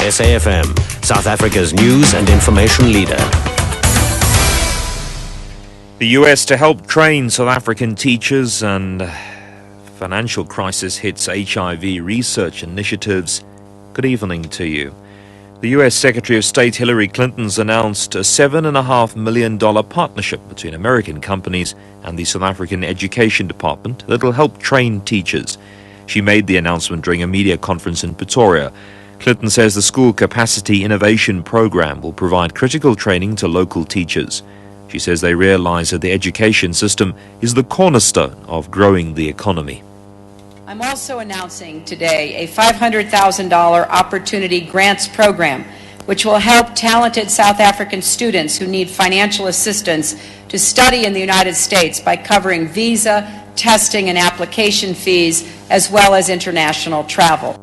SAfm, South Africa's news and information leader. The US to help train South African teachers, and financial crisis hits HIV research initiatives. Good evening to you. The US Secretary of State Hillary Clinton's announced a $7.5 million partnership between American companies and the South African Education Department that will help train teachers. She made the announcement during a media conference in Pretoria. Clinton says the School Capacity Innovation Program will provide critical training to local teachers. She says they realize that the education system is the cornerstone of growing the economy. I'm also announcing today a $500,000 Opportunity Grants Program, which will help talented South African students who need financial assistance to study in the United States by covering visa, testing, and application fees, as well as international travel.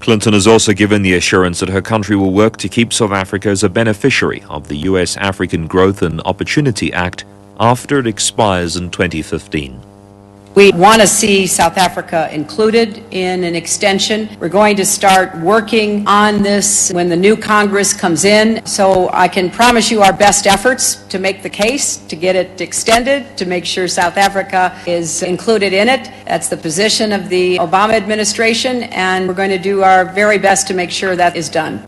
Clinton has also given the assurance that her country will work to keep South Africa as a beneficiary of the U.S. African Growth and Opportunity Act after it expires in 2015. We want to see South Africa included in an extension. We're going to start working on this when the new Congress comes in. So I can promise you our best efforts to make the case, to get it extended, to make sure South Africa is included in it. That's the position of the Obama administration, and we're going to do our very best to make sure that is done.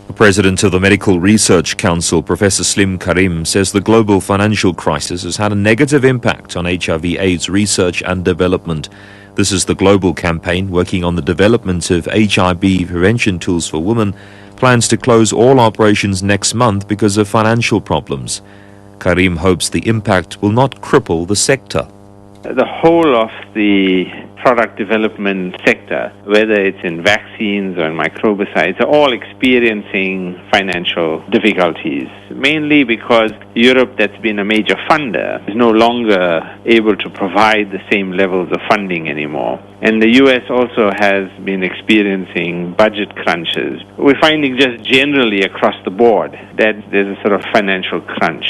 The president of the Medical Research Council, Professor Slim Karim, says the global financial crisis has had a negative impact on HIV/AIDS research and development. This is the global campaign working on the development of HIV prevention tools for women. Plans to close all operations next month because of financial problems. Karim hopes the impact will not cripple the sector. The whole of the product development sector, whether it's in vaccines or in microbicides, are all experiencing financial difficulties, mainly because Europe, that's been a major funder, is no longer able to provide the same levels of funding anymore. And the US also has been experiencing budget crunches. We're finding just generally across the board that there's a sort of financial crunch.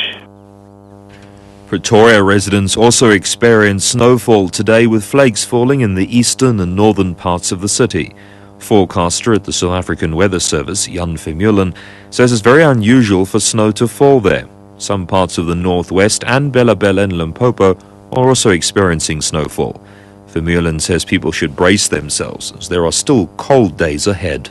Pretoria residents also experienced snowfall today, with flakes falling in the eastern and northern parts of the city. Forecaster at the South African Weather Service, Jan Vermeulen, says it's very unusual for snow to fall there. Some parts of the northwest and Bela Bela and Limpopo are also experiencing snowfall. Vermeulen says people should brace themselves as there are still cold days ahead.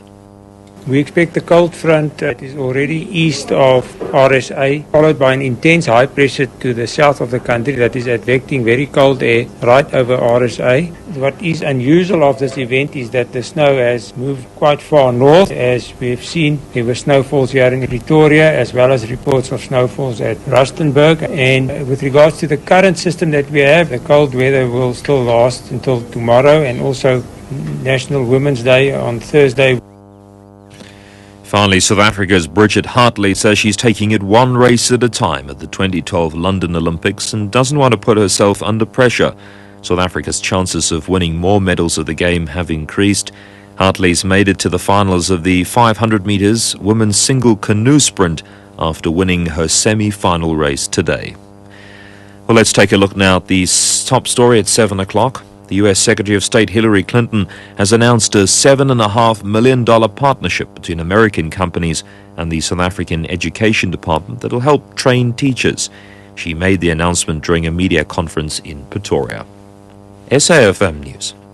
We expect the cold front that is already east of RSA, followed by an intense high pressure to the south of the country that is advecting very cold air right over RSA. What is unusual of this event is that the snow has moved quite far north. As we've seen, there were snowfalls here in Pretoria, as well as reports of snowfalls at Rustenburg. And with regards to the current system that we have, the cold weather will still last until tomorrow, and also National Women's Day on Thursday. Finally, South Africa's Bridget Hartley says she's taking it one race at a time at the 2012 London Olympics and doesn't want to put herself under pressure. South Africa's chances of winning more medals of the game have increased. Hartley's made it to the finals of the 500 meters women's single canoe sprint after winning her semi-final race today. Well, let's take a look now at the top story at 7 o'clock. The U.S. Secretary of State Hillary Clinton has announced a $7.5 million partnership between American companies and the South African Education Department that will help train teachers. She made the announcement during a media conference in Pretoria. SAfm News.